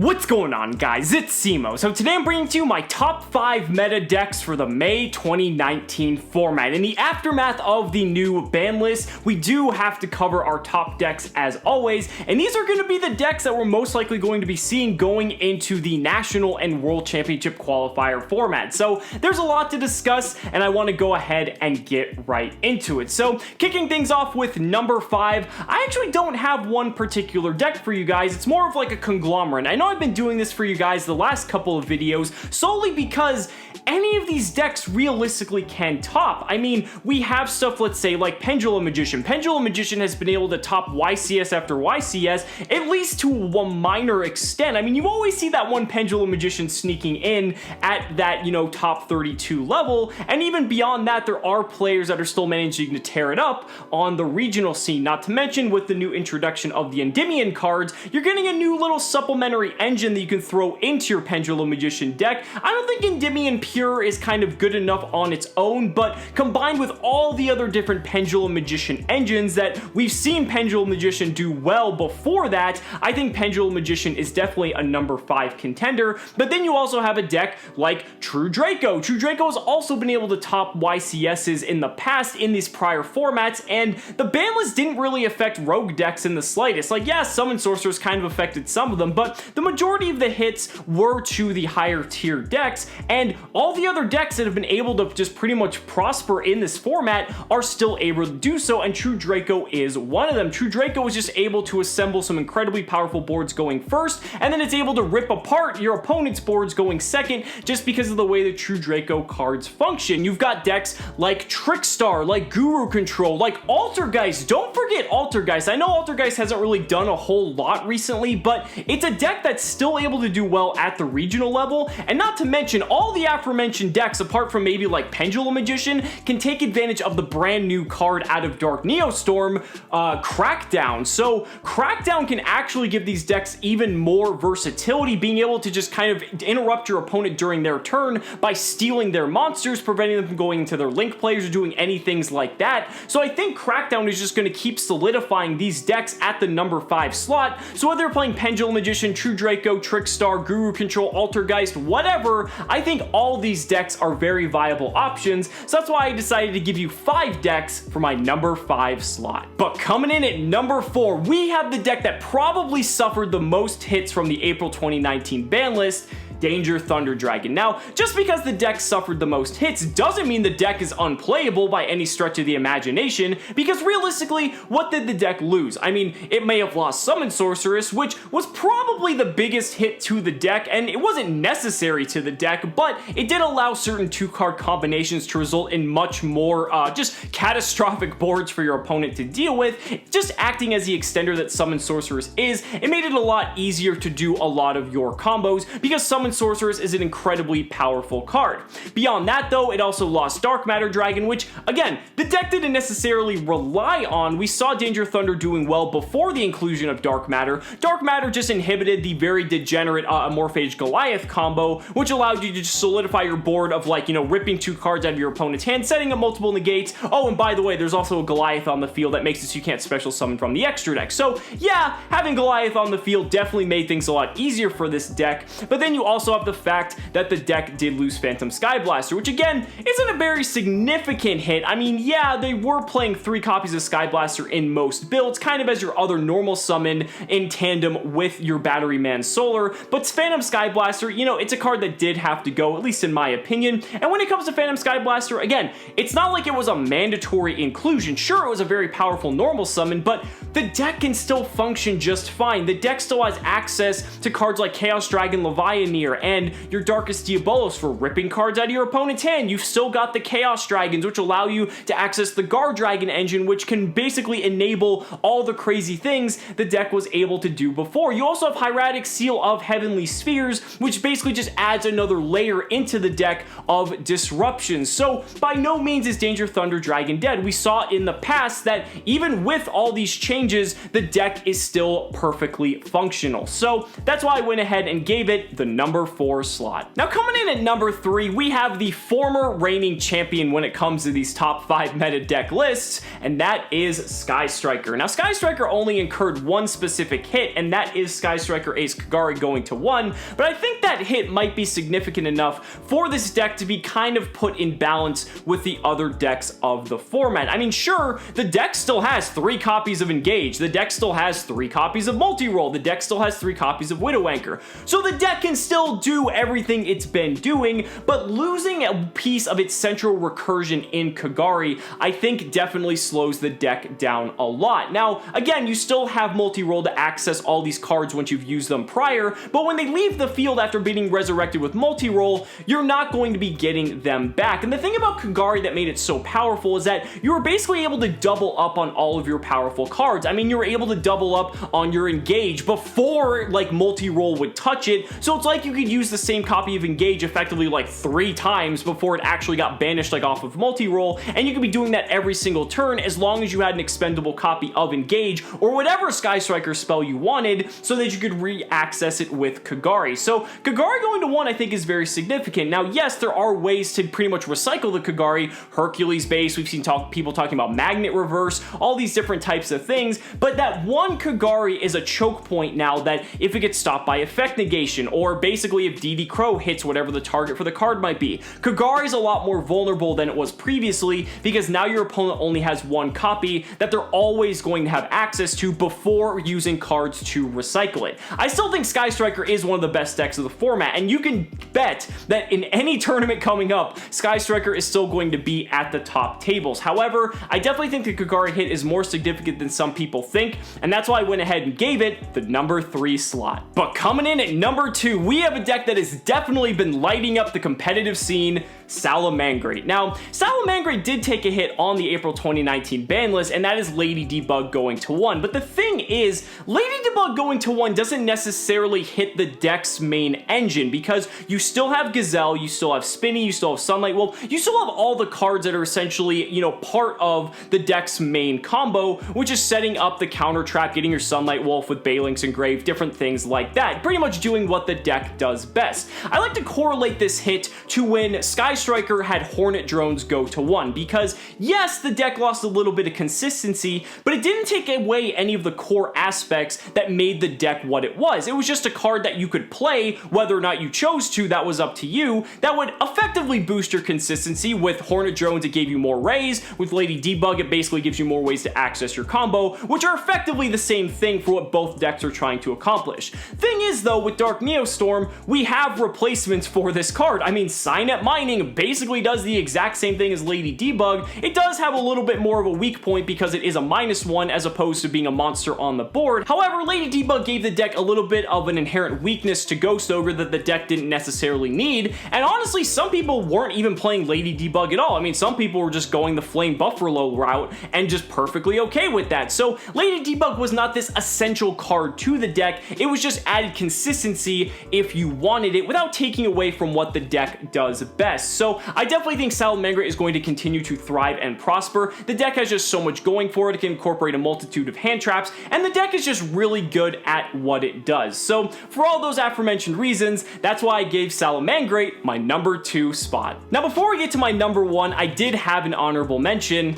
What's going on, guys? It's Cimoooooooo. So today I'm bringing to you my top 5 meta decks for the May 2019 format. In the aftermath of the new ban list, we do have to cover our top decks as always, and these are going to be the decks that we're most likely going to be seeing going into the National and World Championship qualifier format. So there's a lot to discuss, and I want to go ahead and get right into it. So kicking things off with number 5, I actually don't have one particular deck for you guys. It's more of like a conglomerate. I know I've been doing this for you guys the last couple of videos solely because any of these decks realistically can top. I mean, we have stuff, let's say, like Pendulum Magician. Pendulum Magician has been able to top YCS after YCS, at least to a minor extent. I mean, you always see that one Pendulum Magician sneaking in at that, top 32 level, and even beyond that, there are players that are still managing to tear it up on the regional scene. Not to mention, with the new introduction of the Endymion cards, you're getting a new little supplementary engine that you can throw into your Pendulum Magician deck. I don't think Endymion Pure is kind of good enough on its own, but combined with all the other different Pendulum Magician engines that we've seen Pendulum Magician do well before that, I think Pendulum Magician is definitely a number 5 contender. But then you also have a deck like True Draco. True Draco has also been able to top YCSs in the past in these prior formats, and the ban list didn't really affect rogue decks in the slightest. Like, yeah, Summon Sorcerers kind of affected some of them, but the majority of the hits were to the higher tier decks, and all the other decks that have been able to just pretty much prosper in this format are still able to do so, and True Draco is one of them. True Draco is just able to assemble some incredibly powerful boards going first, and then it's able to rip apart your opponent's boards going second, just because of the way the True Draco cards function. You've got decks like Trickstar, like Guru Control, like Altergeist. Don't forget Altergeist. I know Altergeist hasn't really done a whole lot recently, but it's a deck that's still able to do well at the regional level, and not to mention all the aforementioned decks, apart from maybe like Pendulum Magician, can take advantage of the brand new card out of Dark Neostorm, Crackdown. So Crackdown can actually give these decks even more versatility, being able to just kind of interrupt your opponent during their turn by stealing their monsters, preventing them from going into their link plays or doing anything like that. So I think Crackdown is just going to keep solidifying these decks at the number 5 slot. So whether you're playing Pendulum Magician, True Draco, Trickstar, Guru Control, Altergeist, whatever, I think all these decks are very viable options. So that's why I decided to give you 5 decks for my number 5 slot. But coming in at number 4, we have the deck that probably suffered the most hits from the April 2019 ban list, Danger Thunder Dragon. Now, just because the deck suffered the most hits doesn't mean the deck is unplayable by any stretch of the imagination, because realistically, what did the deck lose? I mean, it may have lost Summon Sorceress, which was probably the biggest hit to the deck, and it wasn't necessary to the deck, but it did allow certain 2-card combinations to result in much more just catastrophic boards for your opponent to deal with. Just acting as the extender that Summon Sorceress is, it made it a lot easier to do a lot of your combos, because Summon Sorceress is an incredibly powerful card. Beyond that, though, it also lost Dark Matter Dragon, which, again, the deck didn't necessarily rely on. We saw Danger Thunder doing well before the inclusion of Dark Matter. Dark Matter just inhibited the very degenerate Amorphage Goliath combo, which allowed you to just solidify your board of, like, ripping 2 cards out of your opponent's hand, setting up multiple negates. Oh, and by the way, there's also a Goliath on the field that makes it so you can't special summon from the extra deck. So, yeah, having Goliath on the field definitely made things a lot easier for this deck, but then you also have the fact that the deck did lose Phantom Skyblaster, which again isn't a very significant hit. I mean, yeah, they were playing 3 copies of Skyblaster in most builds, kind of as your other normal summon in tandem with your Batteryman Solar, but Phantom Skyblaster, it's a card that did have to go, at least in my opinion. And when it comes to Phantom Skyblaster, again, it's not like it was a mandatory inclusion. Sure, it was a very powerful normal summon, but the deck can still function just fine. The deck still has access to cards like Chaos Dragon Levianeer and your Darkest Diabolos for ripping cards out of your opponent's hand. You've still got the Chaos Dragons, which allow you to access the Guard Dragon engine, which can basically enable all the crazy things the deck was able to do before. You also have Hieratic Seal of Heavenly Spheres, which basically just adds another layer into the deck of disruption. So by no means is Danger Thunder Dragon dead. We saw in the past that even with all these changes, the deck is still perfectly functional. So that's why I went ahead and gave it the number number 4 slot. Now coming in at number 3, we have the former reigning champion when it comes to these top 5 meta deck lists, and that is Sky Striker. Now Sky Striker only incurred one specific hit, and that is Sky Striker Ace Kagari going to 1, but I think that hit might be significant enough for this deck to be kind of put in balance with the other decks of the format. I mean, sure, the deck still has 3 copies of Engage, the deck still has 3 copies of Multi-Roll, the deck still has 3 copies of Widow Anchor, so the deck can still do everything it's been doing, but losing a piece of its central recursion in Kagari, I think definitely slows the deck down a lot. Now, again, you still have Multi-Roll to access all these cards once you've used them prior, but when they leave the field after being resurrected with Multi-Roll, you're not going to be getting them back. And the thing about Kagari that made it so powerful is that you were basically able to double up on all of your powerful cards. I mean, you were able to double up on your Engage before, like, Multi-Roll would touch it, so it's like you could use the same copy of Engage effectively like 3 times before it actually got banished like off of Multi-Roll, and you could be doing that every single turn as long as you had an expendable copy of Engage or whatever Sky Striker spell you wanted so that you could re-access it with Kagari. So Kagari going to 1 I think is very significant. Now yes, there are ways to pretty much recycle the Kagari, Hercules base, we've seen people talking about Magnet Reverse, all these different types of things, but that one Kagari is a choke point now that if it gets stopped by effect negation, or basically if DD Crow hits whatever the target for the card might be, Kagari is a lot more vulnerable than it was previously because now your opponent only has 1 copy that they're always going to have access to before using cards to recycle it. I still think Sky Striker is one of the best decks of the format, and you can bet that in any tournament coming up, Sky Striker is still going to be at the top tables. However, I definitely think the Kagari hit is more significant than some people think, and that's why I went ahead and gave it the number 3 slot. But coming in at number 2, we have a deck that has definitely been lighting up the competitive scene, Salamangreat. Now, Salamangreat did take a hit on the April 2019 ban list, and that is Lady Debug going to 1. But the thing is, Lady Debug going to 1 doesn't necessarily hit the deck's main engine because you still have Gazelle, you still have Spinny, you still have Sunlight Wolf, you still have all the cards that are essentially, you know, part of the deck's main combo, which is setting up the counter trap, getting your Sunlight Wolf with Balinks Engraved, different things like that. Pretty much doing what the deck does best. I like to correlate this hit to when Sky Striker had Hornet Drones go to 1, because yes, the deck lost a little bit of consistency, but it didn't take away any of the core aspects that made the deck what it was. It was just a card that you could play, whether or not you chose to, that was up to you, that would effectively boost your consistency. With Hornet Drones, it gave you more rays. With Lady Debug, it basically gives you more ways to access your combo, which are effectively the same thing for what both decks are trying to accomplish. Thing is though, with Dark Neostorm, we have replacements for this card. I mean, Signet Mining basically does the exact same thing as Lady Debug. It does have a little bit more of a weak point because it is a -1 as opposed to being a monster on the board. However, Lady Debug gave the deck a little bit of an inherent weakness to Ghost Ogre that the deck didn't necessarily need, and honestly, some people weren't even playing Lady Debug at all. I mean, some people were just going the Flame Buffalo route and just perfectly okay with that. So Lady Debug was not this essential card to the deck, it was just added consistency if you wanted it without taking away from what the deck does best. So I definitely think Salamangreat is going to continue to thrive and prosper. The deck has just so much going for it. It can incorporate a multitude of hand traps, and the deck is just really good at what it does. So for all those aforementioned reasons, that's why I gave Salamangreat my number 2 spot. Now before we get to my number 1, I did have an honorable mention.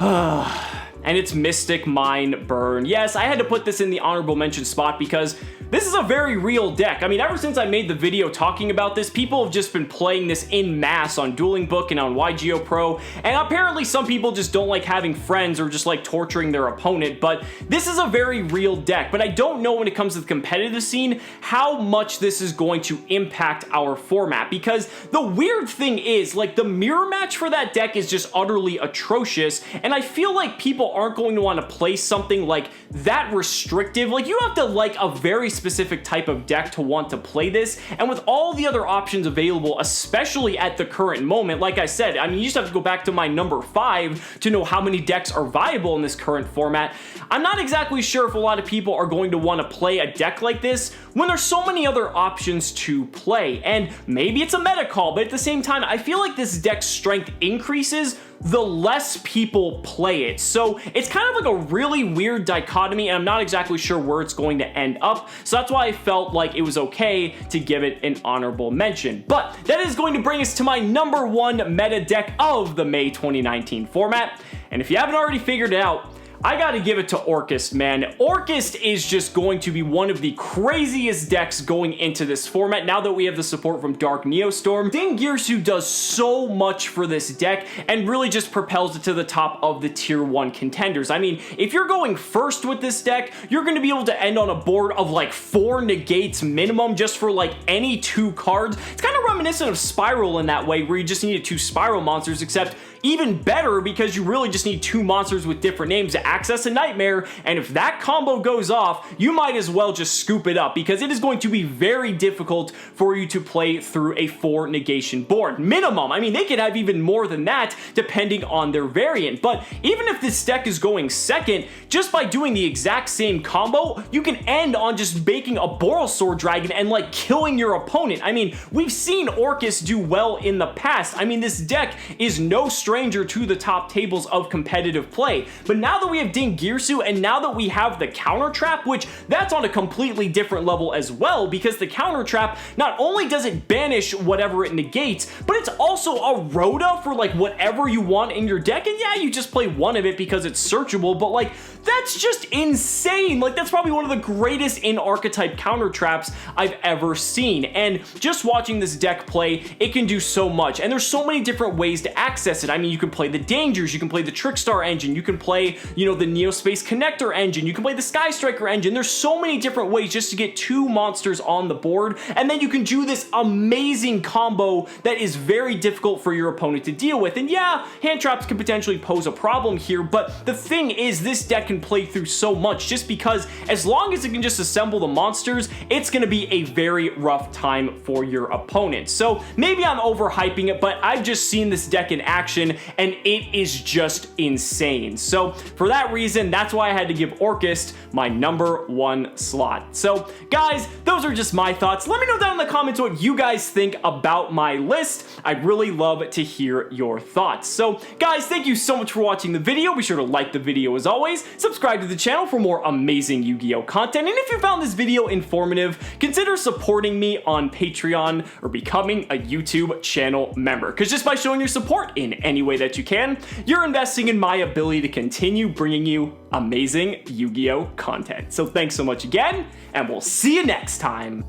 And it's Mystic Mine Burn. Yes, I had to put this in the honorable mention spot because this is a very real deck. I mean, ever since I made the video talking about this, people have just been playing this in mass on Dueling Book and on YGO Pro, and apparently some people just don't like having friends or just like torturing their opponent, but this is a very real deck. But I don't know when it comes to the competitive scene how much this is going to impact our format, because the weird thing is, like, the mirror match for that deck is just utterly atrocious, and I feel like people aren't going to want to play something like that restrictive. Like, you have to like a very specific type of deck to want to play this, and with all the other options available, especially at the current moment, like I said, I mean, you just have to go back to my number 5 to know how many decks are viable in this current format. I'm not exactly sure if a lot of people are going to want to play a deck like this when there's so many other options to play, and maybe it's a meta call, but at the same time, I feel like this deck's strength increases the less people play it. So it's kind of like a really weird dichotomy, and I'm not exactly sure where it's going to end up. So that's why I felt like it was okay to give it an honorable mention. But that is going to bring us to my number 1 meta deck of the May 2019 format. And if you haven't already figured it out, I gotta give it to Orcust, man. Orcust is just going to be one of the craziest decks going into this format now that we have the support from Dark Neostorm. Dingirsu does so much for this deck and really just propels it to the top of the tier 1 contenders. I mean, if you're going first with this deck, you're gonna be able to end on a board of like 4 negates minimum just for like any 2 cards. It's kind of reminiscent of Spiral in that way, where you just needed 2 Spiral monsters, except even better because you really just need 2 monsters with different names to access a Nightmare, and if that combo goes off, you might as well just scoop it up because it is going to be very difficult for you to play through a 4 negation board. Minimum. I mean, they could have even more than that depending on their variant, but even if this deck is going second, just by doing the exact same combo, you can end on just baking a Borrelsword Dragon and like killing your opponent. I mean, we've seen Orcust do well in the past. I mean, this deck is no stranger to the top tables of competitive play, but now that we have Dingirsu and now that we have the counter trap, which that's on a completely different level as well, because the counter trap, not only does it banish whatever it negates, but it's also a Rhoda for like whatever you want in your deck, and yeah, you just play one of it because it's searchable, but like, that's just insane. Like, that's probably one of the greatest in archetype counter traps I've ever seen, and just watching this deck play, it can do so much, and there's so many different ways to access it. I mean, you can play the Dangers, you can play the Trickstar engine, you can play, you know, the Neospace Connector engine, you can play the Sky Striker engine. There's so many different ways just to get 2 monsters on the board, and then you can do this amazing combo that is very difficult for your opponent to deal with. And yeah, hand traps can potentially pose a problem here, but the thing is, this deck can play through so much just because as long as it can just assemble the monsters, it's going to be a very rough time for your opponent. So maybe I'm overhyping it, but I've just seen this deck in action and it is just insane. So for that reason, that's why I had to give Orcust my number 1 slot. So guys, those are just my thoughts. Let me know down in the comments what you guys think about my list. I'd really love to hear your thoughts. So guys, thank you so much for watching the video. Be sure to like the video as always, subscribe to the channel for more amazing Yu-Gi-Oh content, and if you found this video informative, consider supporting me on Patreon or becoming a YouTube channel member, because just by showing your support in any way that you can, you're investing in my ability to continue bringing you amazing Yu-Gi-Oh content. So thanks so much again, and we'll see you next time.